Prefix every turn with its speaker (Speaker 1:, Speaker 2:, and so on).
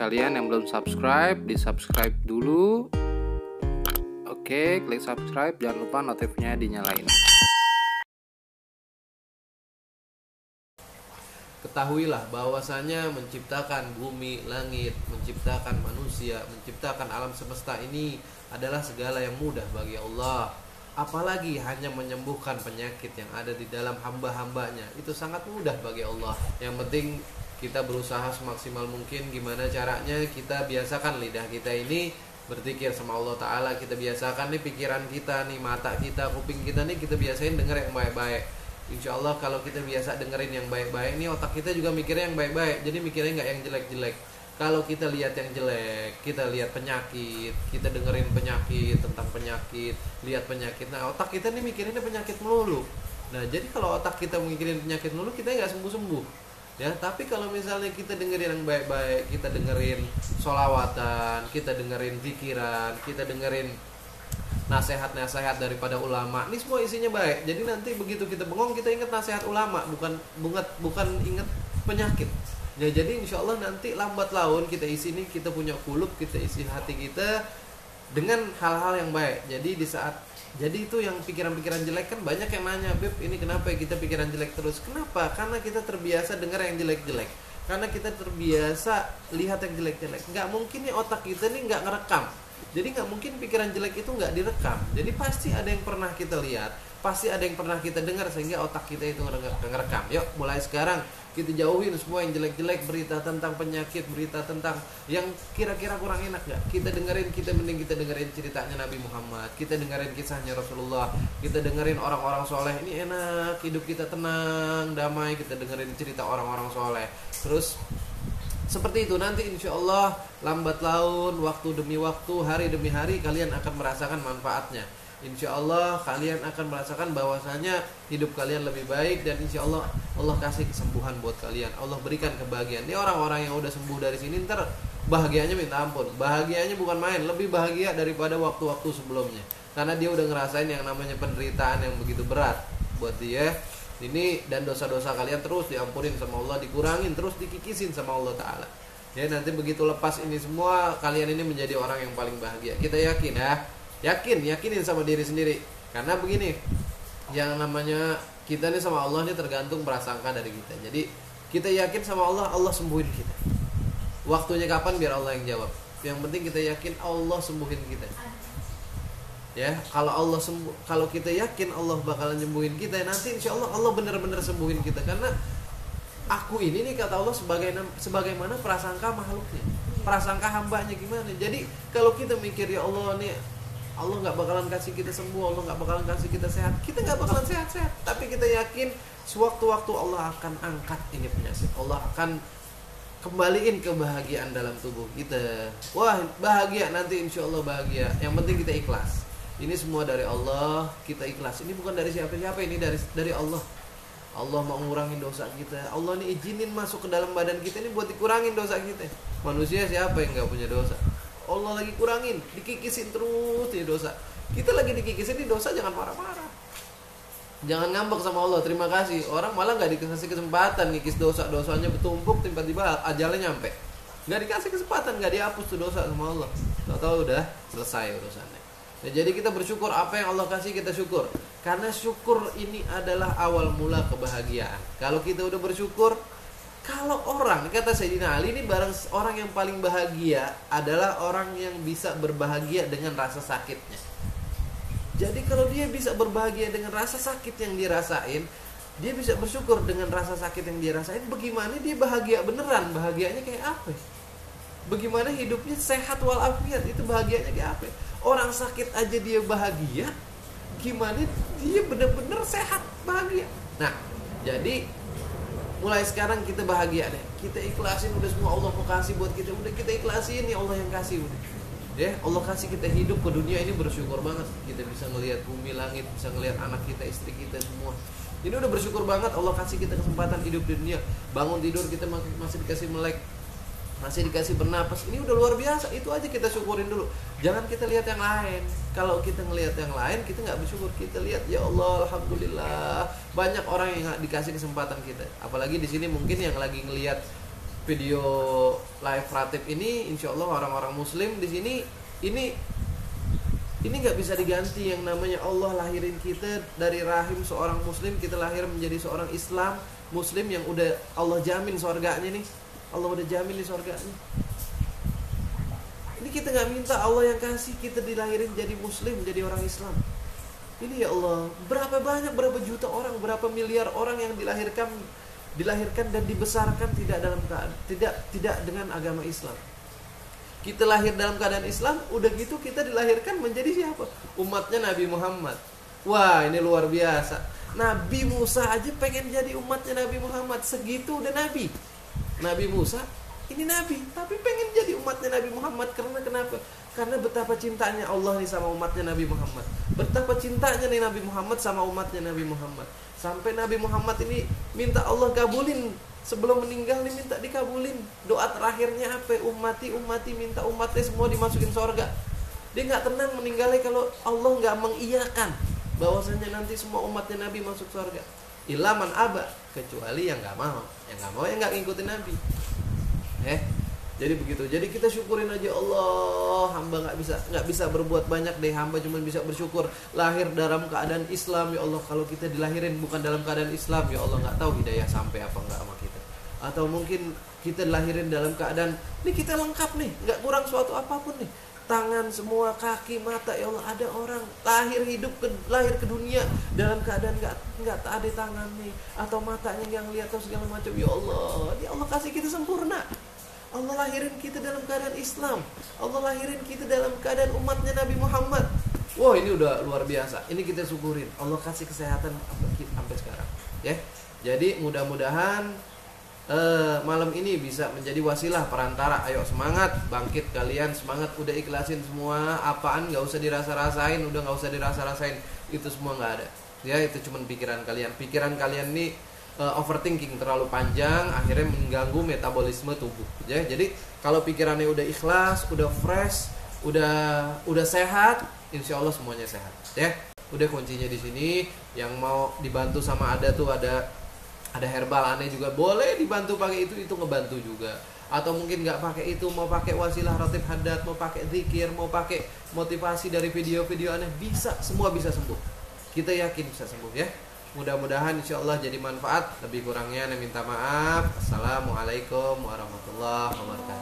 Speaker 1: Kalian yang belum subscribe, di-subscribe dulu. Oke, klik subscribe, jangan lupa notifnya dinyalain.
Speaker 2: Ketahuilah bahwasanya menciptakan bumi, langit, menciptakan manusia, menciptakan alam semesta ini adalah segala yang mudah bagi Allah. Apalagi hanya menyembuhkan penyakit yang ada di dalam hamba-hambanya, itu sangat mudah bagi Allah. Yang penting kita berusaha semaksimal mungkin. Gimana caranya? Kita biasakan lidah kita ini berzikir sama Allah Ta'ala. Kita biasakan nih pikiran kita nih, mata kita, kuping kita nih, kita biasain denger yang baik-baik. Insya Allah kalau kita biasa dengerin yang baik-baik nih, otak kita juga mikirnya yang baik-baik. Jadi mikirnya nggak yang jelek-jelek. Kalau kita lihat yang jelek, kita lihat penyakit, kita dengerin penyakit, tentang penyakit, lihat penyakit. Nah otak kita nih mikirinnya penyakit melulu. Nah jadi kalau otak kita mikirin penyakit melulu, kita nggak sembuh-sembuh. Ya, tapi kalau misalnya kita dengerin yang baik-baik, kita dengerin sholawatan, kita dengerin zikiran, kita dengerin nasihat-nasihat daripada ulama, ini semua isinya baik. Jadi nanti begitu kita bengong, kita ingat nasihat ulama, bukan ingat penyakit. Ya, jadi insya Allah nanti lambat laun kita isi ini, kita punya kulub, kita isi hati kita dengan hal-hal yang baik. Jadi itu yang pikiran-pikiran jelek kan banyak yang nanya, Beb, ini kenapa kita pikiran jelek terus? Kenapa? Karena kita terbiasa dengar yang jelek-jelek. Karena kita terbiasa lihat yang jelek-jelek. Nggak mungkin nih otak kita nih nggak ngerekam. Jadi nggak mungkin pikiran jelek itu nggak direkam. Jadi pasti ada yang pernah kita lihat, pasti ada yang pernah kita dengar sehingga otak kita itu ngerekam. Yuk, mulai sekarang kita jauhin semua yang jelek-jelek, berita tentang penyakit, berita tentang yang kira-kira kurang enak nggak? Kita mending kita dengerin ceritanya Nabi Muhammad, kita dengerin kisahnya Rasulullah, kita dengerin orang-orang soleh. Ini enak, hidup kita tenang, damai, kita dengerin cerita orang-orang soleh. Terus seperti itu nanti insya Allah lambat laun, waktu demi waktu, hari demi hari kalian akan merasakan manfaatnya. Insya Allah kalian akan merasakan bahwasanya hidup kalian lebih baik. Dan insya Allah Allah kasih kesembuhan buat kalian, Allah berikan kebahagiaan. Ini orang-orang yang udah sembuh dari sini ntar bahagianya minta ampun. Bahagianya bukan main, lebih bahagia daripada waktu-waktu sebelumnya. Karena dia udah ngerasain yang namanya penderitaan yang begitu berat buat dia ini. Dan dosa-dosa kalian terus diampunin sama Allah, dikurangin, terus dikikisin sama Allah Ta'ala. Ya, nanti begitu lepas ini semua, kalian ini menjadi orang yang paling bahagia. Kita yakin ya. Yakinin sama diri sendiri. Karena begini, yang namanya kita nih sama Allah nih tergantung prasangka dari kita. Jadi kita yakin sama Allah, Allah sembuhin kita. Waktunya kapan biar Allah yang jawab. Yang penting kita yakin Allah sembuhin kita. Ya, kalau kita yakin Allah bakalan nyembuhin kita, nanti insya Allah Allah benar-benar sembuhin kita. Karena aku ini nih kata Allah sebagaimana prasangka makhluknya, prasangka hambanya gimana. Jadi kalau kita mikir ya Allah nih, Allah nggak bakalan kasih kita sembuh, Allah nggak bakalan kasih kita sehat, kita nggak bakalan sehat-sehat. Tapi kita yakin sewaktu-waktu Allah akan angkat ini penyakit, Allah akan kembaliin kebahagiaan dalam tubuh kita. Wah, bahagia nanti insya Allah bahagia. Yang penting kita ikhlas. Ini semua dari Allah, kita ikhlas. Ini bukan dari siapa-siapa, ini dari Allah. Allah mau ngurangin dosa kita. Allah ini izinin masuk ke dalam badan kita ini buat dikurangin dosa kita. Manusia siapa yang nggak punya dosa? Allah lagi kurangin, dikikisin terus di dosa. Kita lagi dikikisin di dosa, jangan marah-marah. Jangan ngambek sama Allah, terima kasih. Orang malah gak dikasih kesempatan ngikis dosa-dosanya bertumpuk, tiba-tiba ajalnya nyampe. Gak dikasih kesempatan, gak dihapus tuh dosa sama Allah. Tahu-tahu udah selesai urusannya. Nah, jadi kita bersyukur apa yang Allah kasih, kita syukur. Karena syukur ini adalah awal mula kebahagiaan. Kalau kita udah bersyukur, kalau orang, kata Sayyidina Ali, ini barang orang yang paling bahagia adalah orang yang bisa berbahagia dengan rasa sakitnya. Jadi kalau dia bisa berbahagia dengan rasa sakit yang dirasain, dia bisa bersyukur dengan rasa sakit yang dia rasain. Bagaimana dia bahagia beneran? Bahagianya kayak apa? Bagaimana hidupnya sehat walafiat? Itu bahagianya kayak apa? Orang sakit aja dia bahagia, gimana dia bener-bener sehat bahagia? Nah, jadi mulai sekarang kita bahagia deh, kita ikhlasin udah semua Allah mau kasih buat kita, udah kita ikhlasin, ya Allah yang kasih udah. Ya, Allah kasih kita hidup ke dunia ini, bersyukur banget. Kita bisa ngelihat bumi langit, bisa ngelihat anak kita, istri kita semua. Ini udah bersyukur banget Allah kasih kita kesempatan hidup di dunia. Bangun tidur kita masih dikasih melek, masih dikasih bernapas. Ini udah luar biasa. Itu aja kita syukurin dulu. Jangan kita lihat yang lain. Kalau kita ngelihat yang lain, kita nggak bersyukur. Kita lihat, ya Allah, alhamdulillah, banyak orang yang nggak dikasih kesempatan kita. Apalagi di sini mungkin yang lagi ngelihat video live Ratib ini, insya Allah orang-orang Muslim di sini ini nggak bisa diganti. Yang namanya Allah lahirin kita dari rahim seorang Muslim, kita lahir menjadi seorang Islam Muslim yang udah Allah jamin surganya nih. Allah udah jamin di surganya. Ini kita nggak minta, Allah yang kasih, kita dilahirin jadi Muslim, jadi orang Islam. Ini ya Allah, berapa banyak, berapa juta orang, berapa miliar orang yang dilahirkan dan dibesarkan tidak dengan agama Islam. Kita lahir dalam keadaan Islam, udah gitu kita dilahirkan menjadi siapa? Umatnya Nabi Muhammad. Wah, ini luar biasa. Nabi Musa aja pengen jadi umatnya Nabi Muhammad, segitu udah Nabi. Nabi Musa ini Nabi, tapi pengen jadi umatnya Nabi Muhammad. Karena kenapa? Karena betapa cintanya Allah nih sama umatnya Nabi Muhammad. Betapa cintanya nih Nabi Muhammad sama umatnya Nabi Muhammad. Sampai Nabi Muhammad ini minta Allah kabulin, sebelum meninggal nih minta dikabulin. Doa terakhirnya apa? Ummati, minta umatnya semua dimasukin surga. Dia nggak tenang meninggalnya kalau Allah nggak mengiyakan bahwasanya nanti semua umatnya Nabi masuk surga. Ilaman aba, kecuali yang nggak mau. Yang nggak mau yang nggak ngikutin Nabi. Jadi begitu. Jadi kita syukurin aja Allah. Hamba nggak bisa berbuat banyak deh. Hamba cuma bisa bersyukur lahir dalam keadaan Islam, ya Allah. Kalau kita dilahirin bukan dalam keadaan Islam, ya Allah, nggak tahu hidayah sampai apa nggak sama kita. Atau mungkin kita dilahirin dalam keadaan ini kita lengkap nih, nggak kurang suatu apapun nih. Tangan semua, kaki, mata, ya Allah, ada orang lahir ke dunia dalam keadaan nggak ada tangan nih, atau matanya yang lihat atau segala macam. Ya Allah kasih kita sempurna. Allah lahirin kita dalam keadaan Islam. Allah lahirin kita dalam keadaan umatnya Nabi Muhammad. Wow, ini udah luar biasa. Ini kita syukurin. Allah kasih kesehatan sampai sekarang. Ya. Jadi mudah-mudahan malam ini bisa menjadi wasilah perantara. Ayo semangat, bangkit kalian, semangat, udah ikhlasin semua. Apaan nggak usah dirasa-rasain, udah nggak usah dirasa-rasain. Itu semua nggak ada. Ya, itu cuma pikiran kalian. Pikiran kalian nih overthinking terlalu panjang, akhirnya mengganggu metabolisme tubuh. Ya, jadi kalau pikirannya udah ikhlas, udah fresh, udah sehat, insya Allah semuanya sehat. Ya, udah kuncinya di sini. Yang mau dibantu sama ada herbal aneh juga boleh dibantu pakai itu ngebantu juga. Atau mungkin nggak pakai itu, mau pakai wasilah Ratib Haddad, mau pakai zikir, mau pakai motivasi dari video-video aneh, bisa, semua bisa sembuh. Kita yakin bisa sembuh ya. Mudah-mudahan insya Allah jadi manfaat. Lebih kurangnya saya minta maaf. Assalamualaikum warahmatullahi wabarakatuh.